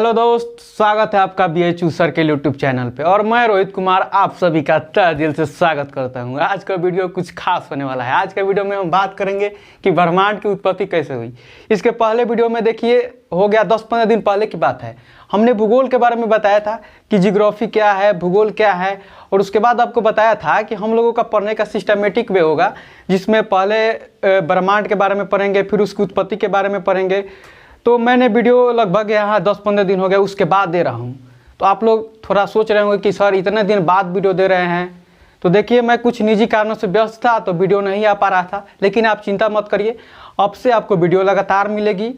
Hello दोस्त, स्वागत है आपका BHU सर के यूट्यूब चैनल पे। और मैं रोहित कुमार आप सभी का तहे दिल से स्वागत करता हूँ। आज का वीडियो कुछ खास होने वाला है। आज का वीडियो में हम बात करेंगे कि ब्रह्मांड की उत्पत्ति कैसे हुई। इसके पहले वीडियो में देखिए, हो गया 10-15 दिन पहले की बात है, हमने भूगोल के बारे में बताया था कि जियोग्राफी क्या है, भूगोल क्या है। और उसके बाद आपको बताया था कि हम लोगों का पढ़ने का सिस्टमेटिक वे होगा, जिसमें पहले ब्रह्मांड के बारे में पढ़ेंगे, फिर उसकी उत्पत्ति के बारे में पढ़ेंगे। तो मैंने वीडियो लगभग यहाँ 10-15 दिन हो गए उसके बाद दे रहा हूँ। तो आप लोग थोड़ा सोच रहे होंगे कि सर इतने दिन बाद वीडियो दे रहे हैं। तो देखिए, मैं कुछ निजी कारणों से व्यस्त था तो वीडियो नहीं आ पा रहा था, लेकिन आप चिंता मत करिए, अब से आपको वीडियो लगातार मिलेगी।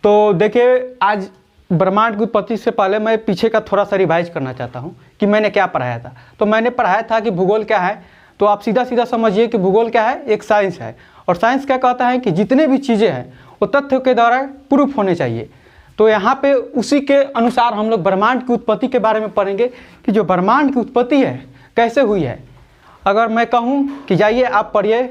तो देखिए, आज ब्रह्मांड की उत्पत्ति से पहले मैं पीछे का थोड़ा सा रिवाइज करना चाहता हूँ कि मैंने क्या पढ़ाया था। तो मैंने पढ़ाया था कि भूगोल क्या है। तो आप सीधा सीधा समझिए कि भूगोल क्या है, एक साइंस है। और साइंस क्या कहता है कि जितने भी चीज़ें हैं वो तथ्य के द्वारा प्रूफ होने चाहिए। तो यहाँ पे उसी के अनुसार हम लोग ब्रह्मांड की उत्पत्ति के बारे में पढ़ेंगे कि जो ब्रह्मांड की उत्पत्ति है कैसे हुई है। अगर मैं कहूँ कि जाइए आप पढ़िए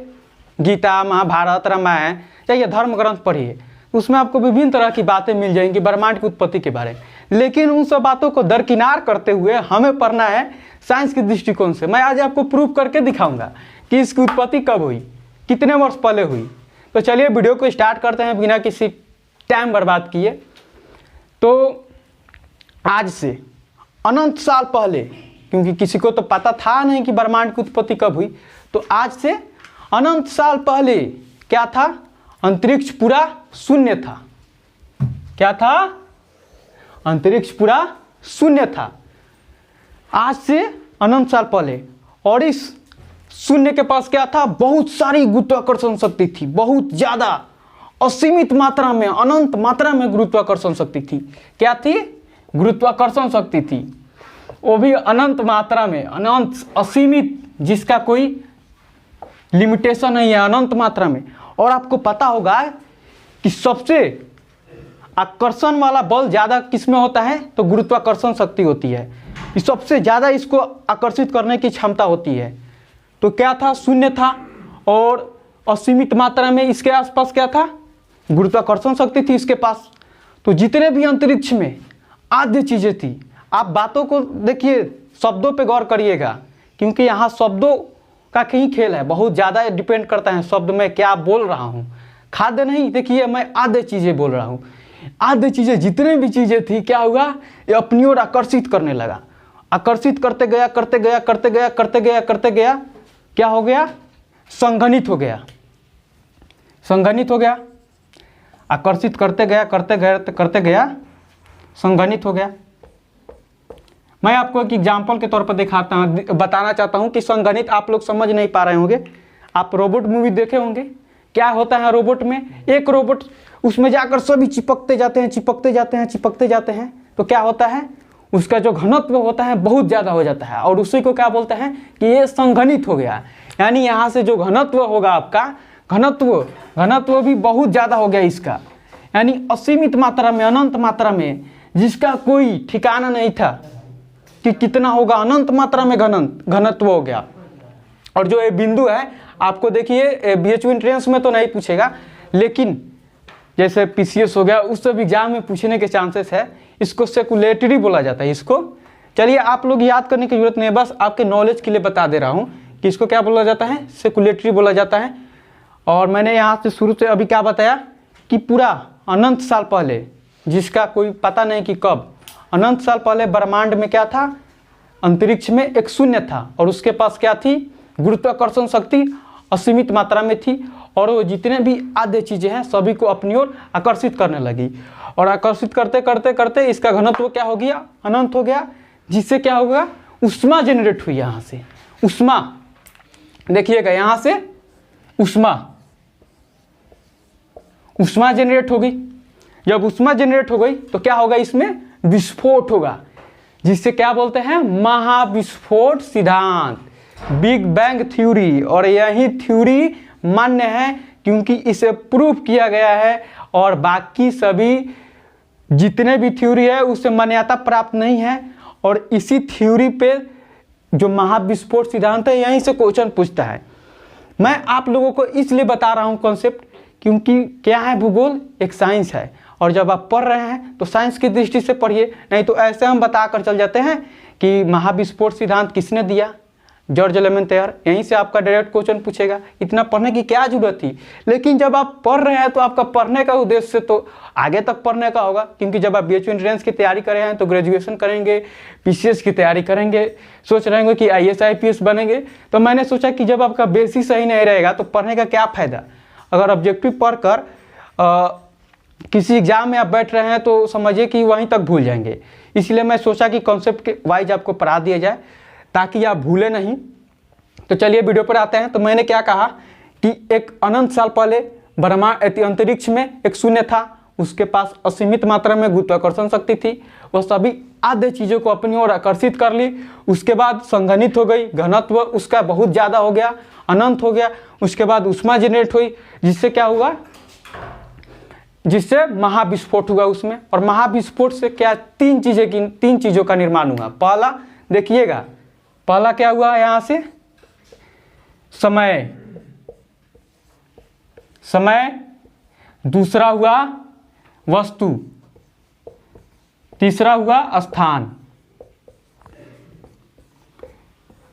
गीता, महाभारत, रामायण, जाइए धर्म ग्रंथ पढ़िए, उसमें आपको विभिन्न तरह की बातें मिल जाएंगी ब्रह्मांड की उत्पत्ति के बारे में। लेकिन उन सब बातों को दरकिनार करते हुए हमें पढ़ना है साइंस के दृष्टिकोण से। मैं आज आपको प्रूफ करके दिखाऊंगा कि इसकी उत्पत्ति कब हुई, कितने वर्ष पहले हुई। तो चलिए वीडियो को स्टार्ट करते हैं बिना किसी टाइम बर्बाद किए। तो आज से अनंत साल पहले, क्योंकि किसी को तो पता था नहीं कि ब्रह्मांड की उत्पत्ति कब हुई, तो आज से अनंत साल पहले क्या था, अंतरिक्ष पूरा शून्य था। क्या था? अंतरिक्ष पूरा शून्य था आज से अनंत साल पहले। और इस शून्य के पास क्या था, बहुत सारी गुरुत्वाकर्षण शक्ति थी, बहुत ज्यादा, असीमित मात्रा में, अनंत मात्रा में गुरुत्वाकर्षण शक्ति थी। क्या थी? गुरुत्वाकर्षण शक्ति थी, वो भी अनंत मात्रा में, अनंत, असीमित, जिसका कोई लिमिटेशन नहीं है, अनंत मात्रा में। और आपको पता होगा कि सबसे आकर्षण वाला बल ज्यादा किसमें होता है, तो गुरुत्वाकर्षण शक्ति होती है। सबसे ज्यादा इसको आकर्षित करने की क्षमता होती है। तो क्या था, शून्य था और असीमित मात्रा में इसके आसपास क्या था, गुरुत्वाकर्षण शक्ति थी इसके पास। तो जितने भी अंतरिक्ष में आद्य चीजें थी, आप बातों को देखिए, शब्दों पे गौर करिएगा, क्योंकि यहाँ शब्दों का कहीं खेल है, बहुत ज़्यादा डिपेंड करता है शब्द में क्या बोल रहा हूँ। खाद्य नहीं, देखिए मैं आद्य चीज़ें बोल रहा हूँ। आद्य चीज़ें, जितने भी चीज़ें थी, क्या हुआ, ये अपनी ओर आकर्षित करने लगा। आकर्षित करते गया, करते गया, करते गया, करते गया, करते गया, क्या हो गया, संघनित हो गया। संघनित हो गया, आकर्षित करते गया, करते गया, करते गया, संघनित हो गया। मैं आपको एक एग्जांपल के तौर पर दिखाता हूँ, बताना चाहता हूँ कि संघनित आप लोग समझ नहीं पा रहे होंगे। आप रोबोट मूवी देखे होंगे, क्या होता है रोबोट में, एक रोबोट उसमें जाकर सभी चिपकते जाते हैं, चिपकते जाते हैं, चिपकते जाते हैं। तो क्या होता है, उसका जो घनत्व होता है बहुत ज़्यादा हो जाता है, और उसी को क्या बोलते हैं कि ये संघनित हो गया। यानी यहाँ से जो घनत्व होगा आपका, घनत्व भी बहुत ज़्यादा हो गया इसका, यानी असीमित मात्रा में, अनंत मात्रा में, जिसका कोई ठिकाना नहीं था कि कितना होगा, अनंत मात्रा में घनत्व हो गया। और जो ये बिंदु है, आपको देखिए BHU एंट्रेंस में तो नहीं पूछेगा, लेकिन जैसे PCS हो गया, उस सब एग्जाम में पूछने के चांसेस है। इसको सेकुलेटरी बोला जाता है इसको। चलिए, आप लोग याद करने की जरूरत नहीं है, बस आपके नॉलेज के लिए बता दे रहा हूँ कि इसको क्या बोला जाता है, सेकुलेटरी बोला जाता है। और मैंने यहाँ से शुरू से अभी क्या बताया कि पूरा अनंत साल पहले, जिसका कोई पता नहीं कि कब, अनंत साल पहले ब्रह्मांड में क्या था, अंतरिक्ष में एक शून्य था, और उसके पास क्या थी, गुरुत्वाकर्षण शक्ति असीमित मात्रा में थी। और वो जितने भी आद्य चीजें हैं सभी को अपनी ओर आकर्षित करने लगी। और आकर्षित करते करते करते इसका घनत्व क्या हो गया, अनंत हो गया, जिससे क्या होगा, ऊष्मा जनरेट हुई। यहाँ से ऊष्मा, देखिएगा यहाँ से ऊष्मा जनरेट हो गई। जब ऊष्मा जनरेट हो गई तो क्या होगा, इसमें विस्फोट होगा, जिससे क्या बोलते हैं, महाविस्फोट सिद्धांत, बिग बैंग थ्योरी। और यही थ्योरी मान्य है क्योंकि इसे प्रूफ किया गया है, और बाकी सभी जितने भी थ्योरी है उससे मान्यता प्राप्त नहीं है। और इसी थ्योरी पे जो महाविस्फोट सिद्धांत है, यहीं से क्वेश्चन पूछता है। मैं आप लोगों को इसलिए बता रहा हूँ कॉन्सेप्ट, क्योंकि क्या है, भूगोल एक साइंस है, और जब आप पढ़ रहे हैं तो साइंस की दृष्टि से पढ़िए, नहीं तो ऐसे हम बता कर चल जाते हैं कि महाविस्फोट सिद्धांत किसने दिया, जॉर्ज लेमेंटेयर, यहीं से आपका डायरेक्ट क्वेश्चन पूछेगा। इतना पढ़ने की क्या जरूरत थी। लेकिन जब आप पढ़ रहे हैं तो आपका पढ़ने का उद्देश्य तो आगे तक पढ़ने का होगा, क्योंकि जब आप बीएचयू एंट्रेंस की तैयारी कर रहे हैं तो ग्रेजुएशन करेंगे, पीसीएस की तैयारी करेंगे, सोच रहे होंगे कि आईएएस आईपीएस बनेंगे। तो मैंने सोचा कि जब आपका बेसिस सही नहीं रहेगा तो पढ़ने का क्या फ़ायदा। अगर ऑब्जेक्टिव पढ़कर किसी एग्जाम में आप बैठ रहे हैं तो समझिए कि वहीं तक भूल जाएंगे। इसलिए मैं सोचा कि कॉन्सेप्ट के वाइज आपको पढ़ा दिया जाए ताकि आप भूले नहीं। तो चलिए वीडियो पर आते हैं। तो मैंने क्या कहा कि एक अनंत साल पहले ब्रह्मांड अंतरिक्ष में एक शून्य था, उसके पास असीमित मात्रा में गुरुत्वाकर्षण शक्ति थी, वह सभी आधे चीज़ों को अपनी ओर आकर्षित कर ली। उसके बाद संघनित हो गई, घनत्व उसका बहुत ज़्यादा हो गया, अनंत हो गया। उसके बाद ऊष्मा जनरेट हुई, जिससे क्या हुआ, जिससे महाविस्फोट हुआ उसमें। और महाविस्फोट से क्या तीन चीज़ों का निर्माण हुआ। पहला देखिएगा, पहला क्या हुआ यहाँ से, समय, दूसरा हुआ वस्तु, तीसरा हुआ स्थान।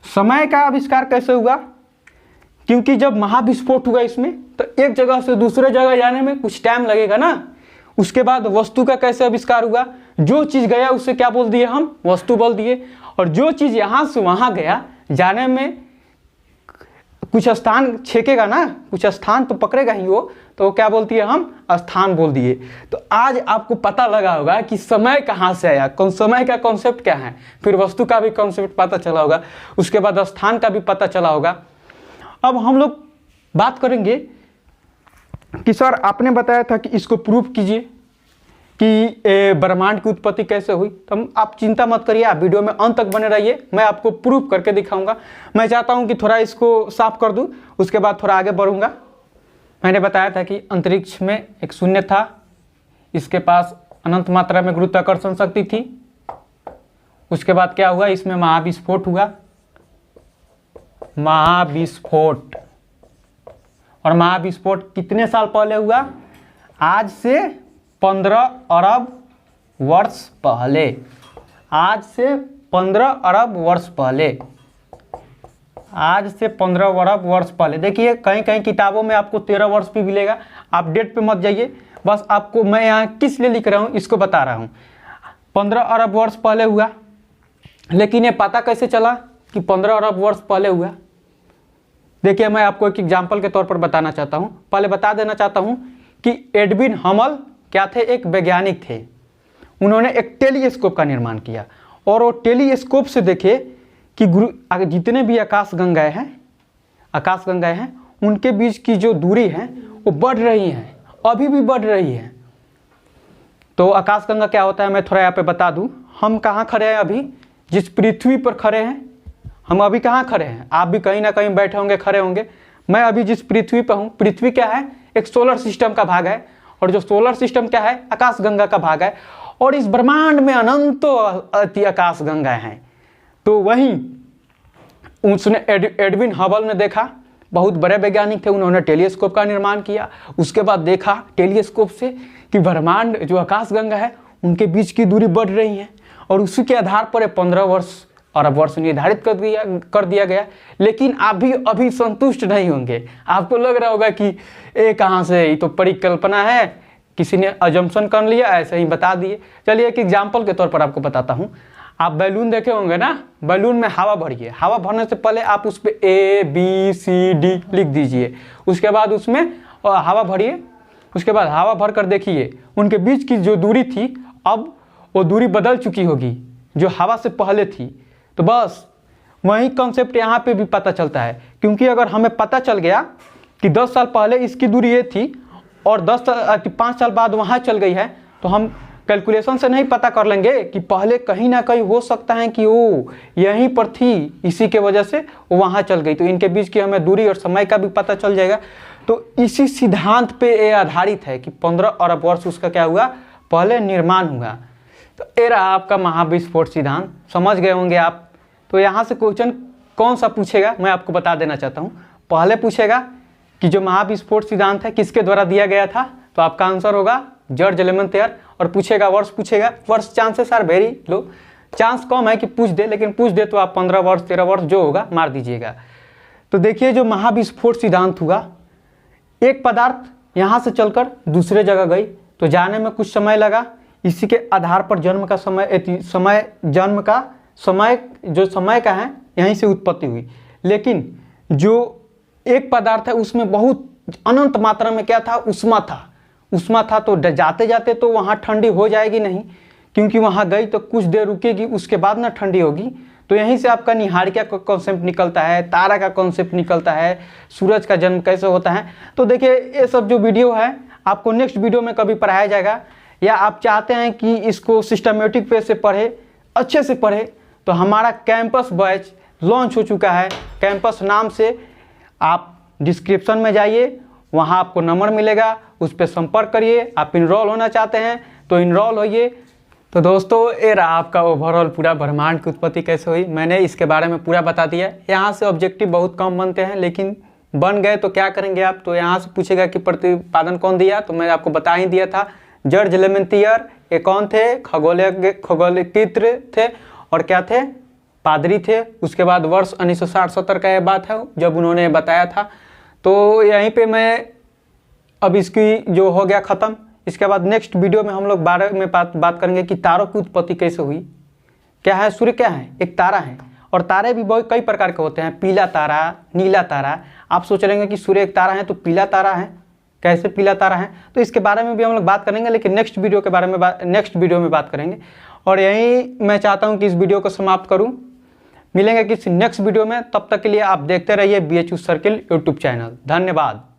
समय का आविष्कार कैसे हुआ, क्योंकि जब महाविस्फोट हुआ इसमें तो एक जगह से दूसरे जगह जाने में कुछ टाइम लगेगा ना। उसके बाद वस्तु का कैसे आविष्कार हुआ, जो चीज़ गया उससे क्या बोल दिए हम, वस्तु बोल दिए। और जो चीज़ यहाँ से वहाँ गया, जाने में कुछ स्थान छेकेगा ना, कुछ स्थान तो पकड़ेगा ही वो, तो क्या बोलती है, हम स्थान बोल दिए। तो आज आपको पता लगा होगा कि समय कहाँ से आया, समय का कॉन्सेप्ट क्या है, फिर वस्तु का भी कॉन्सेप्ट पता चला होगा, उसके बाद स्थान का भी पता चला होगा। अब हम लोग बात करेंगे कि सर आपने बताया था कि इसको प्रूफ कीजिए कि ब्रह्मांड की उत्पत्ति कैसे हुई। तो आप चिंता मत करिए, आप वीडियो में अंत तक बने रहिए, मैं आपको प्रूफ करके दिखाऊंगा। मैं चाहता हूं कि थोड़ा इसको साफ कर दूं, उसके बाद थोड़ा आगे बढ़ूंगा। मैंने बताया था कि अंतरिक्ष में एक शून्य था, इसके पास अनंत मात्रा में गुरुत्वाकर्षण शक्ति थी। उसके बाद क्या हुआ, इसमें महाविस्फोट हुआ, महाविस्फोट। और महाविस्फोट कितने साल पहले हुआ, आज से 15 अरब वर्ष पहले, आज से 15 अरब वर्ष पहले, आज से 15 अरब वर्ष पहले। देखिए कहीं कहीं किताबों में आपको 13 वर्ष भी मिलेगा, आप डेट पे मत जाइए, बस आपको मैं यहाँ किस लिए लिख रहा हूँ इसको बता रहा हूँ। 15 अरब वर्ष पहले हुआ। लेकिन ये पता कैसे चला कि 15 अरब वर्ष पहले हुआ। देखिए मैं आपको एक एग्जाम्पल के तौर पर बताना चाहता हूँ। पहले बता देना चाहता हूँ कि एडविन हबल क्या थे, एक वैज्ञानिक थे। उन्होंने एक टेलीस्कोप का निर्माण किया और वो टेलीस्कोप से देखे कि जितने भी आकाश गंगाएं हैं उनके बीच की जो दूरी है वो बढ़ रही है, अभी भी बढ़ रही है। तो आकाशगंगा क्या होता है मैं थोड़ा यहाँ पे बता दूँ। हम कहाँ खड़े हैं अभी, जिस पृथ्वी पर खड़े हैं, हम अभी कहाँ खड़े हैं, आप भी कहीं ना कहीं बैठे होंगे, खड़े होंगे। मैं अभी जिस पृथ्वी पर हूँ, पृथ्वी क्या है, एक सोलर सिस्टम का भाग है, और जो सोलर सिस्टम क्या है, आकाशगंगा का भाग है। और इस ब्रह्मांड में अनंतों अति आकाशगंगा हैं। तो वहीं उसने एडविन हबल ने देखा, बहुत बड़े वैज्ञानिक थे, उन्होंने टेलीस्कोप का निर्माण किया। उसके बाद देखा टेलीस्कोप से कि ब्रह्मांड जो आकाशगंगा है उनके बीच की दूरी बढ़ रही है, और उसी के आधार पर 15 अरब वर्ष निर्धारित कर दिया गया। लेकिन आप भी अभी संतुष्ट नहीं होंगे, आपको लग रहा होगा कि ये कहाँ से, ये तो परिकल्पना है, किसी ने अजम्पशन कर लिया, ऐसे ही बता दिए। चलिए एक एग्जाम्पल के तौर पर आपको बताता हूँ। आप बैलून देखे होंगे ना, बैलून में हवा भरिए, हवा भरने से पहले आप उस पर ABCD लिख दीजिए। उसके बाद उसमें हवा भरिए, उसके बाद हवा भर कर देखिए उनके बीच की जो दूरी थी अब वो दूरी बदल चुकी होगी जो हवा से पहले थी। तो बस वही कॉन्सेप्ट यहाँ पे भी पता चलता है, क्योंकि अगर हमें पता चल गया कि 10 साल पहले इसकी दूरी ये थी और 5 साल बाद वहाँ चल गई है, तो हम कैलकुलेशन से नहीं पता कर लेंगे कि पहले कहीं ना कहीं हो सकता है कि वो यहीं पर थी, इसी के वजह से वो वहाँ चल गई। तो इनके बीच की हमें दूरी और समय का भी पता चल जाएगा। तो इसी सिद्धांत पे ये आधारित है कि 15 अरब वर्ष उसका क्या हुआ, पहले निर्माण हुआ। तो ये रहा आपका महाविस्फोट सिद्धांत, समझ गए होंगे आप। तो यहाँ से क्वेश्चन कौन सा पूछेगा मैं आपको बता देना चाहता हूँ। पहले पूछेगा कि जो महाविस्फोट सिद्धांत है किसके द्वारा दिया गया था, तो आपका आंसर होगा जॉर्ज एलेमेंथियर, और पूछेगा वर्ष chances are very low, chance कम है कि पूछ दे, लेकिन पूछ दे तो आप 15 वर्ष 13 वर्ष जो होगा मार दीजिएगा। तो देखिए जो महाविस्फोट सिद्धांत हुआ, एक पदार्थ यहाँ से चलकर दूसरे जगह गई तो जाने में कुछ समय लगा, इसी के आधार पर जन्म का समय का है यहीं से उत्पत्ति हुई। लेकिन जो एक पदार्थ है उसमें बहुत अनंत मात्रा में क्या था, उष्मा था तो जाते जाते तो वहाँ ठंडी हो जाएगी नहीं, क्योंकि वहाँ गई तो कुछ देर रुकेगी, उसके बाद ना ठंडी होगी। तो यहीं से आपका निहारिका का कॉन्सेप्ट निकलता है, तारा का कॉन्सेप्ट निकलता है, सूरज का जन्म कैसे होता है। तो देखिए ये सब जो वीडियो है आपको नेक्स्ट वीडियो में कभी पढ़ाया जाएगा, या आप चाहते हैं कि इसको सिस्टमेटिक वे से पढ़े, अच्छे से पढ़े, तो हमारा कैंपस बैच लॉन्च हो चुका है। कैंपस नाम से आप डिस्क्रिप्शन में जाइए, वहाँ आपको नंबर मिलेगा, उस पर संपर्क करिए। आप इनरोल होना चाहते हैं तो इनरोल होइए। तो दोस्तों ये रहा आपका ओवरऑल पूरा ब्रह्मांड की उत्पत्ति कैसे हुई, मैंने इसके बारे में पूरा बता दिया। यहाँ से ऑब्जेक्टिव बहुत कम बनते हैं, लेकिन बन गए तो क्या करेंगे आप, तो यहाँ से पूछेगा कि प्रतिपादन कौन दिया, तो मैंने आपको बता ही दिया था, जॉर्ज एलेमेंथियर। ये कौन थे, खगोलज्ञ थे, और क्या थे, पादरी थे। उसके बाद वर्ष 1960-70 का यह बात है जब उन्होंने बताया था। तो यहीं पे मैं अब इसकी जो हो गया ख़त्म। इसके बाद नेक्स्ट वीडियो में हम लोग बारे में बात करेंगे कि तारों की उत्पत्ति कैसे हुई। क्या है, सूर्य क्या है, एक तारा है, और तारे भी बहुत कई प्रकार के होते हैं, पीला तारा, नीला तारा। आप सोच रहे हैं कि सूर्य एक तारा है तो पीला तारा है, कैसे पीला तारा है, तो इसके बारे में भी हम लोग बात करेंगे, लेकिन नेक्स्ट वीडियो में बात करेंगे। और यही मैं चाहता हूँ कि इस वीडियो को समाप्त करूँ। मिलेंगे किसी नेक्स्ट वीडियो में, तब तक के लिए आप देखते रहिए BHU सर्किल यूट्यूब चैनल। धन्यवाद।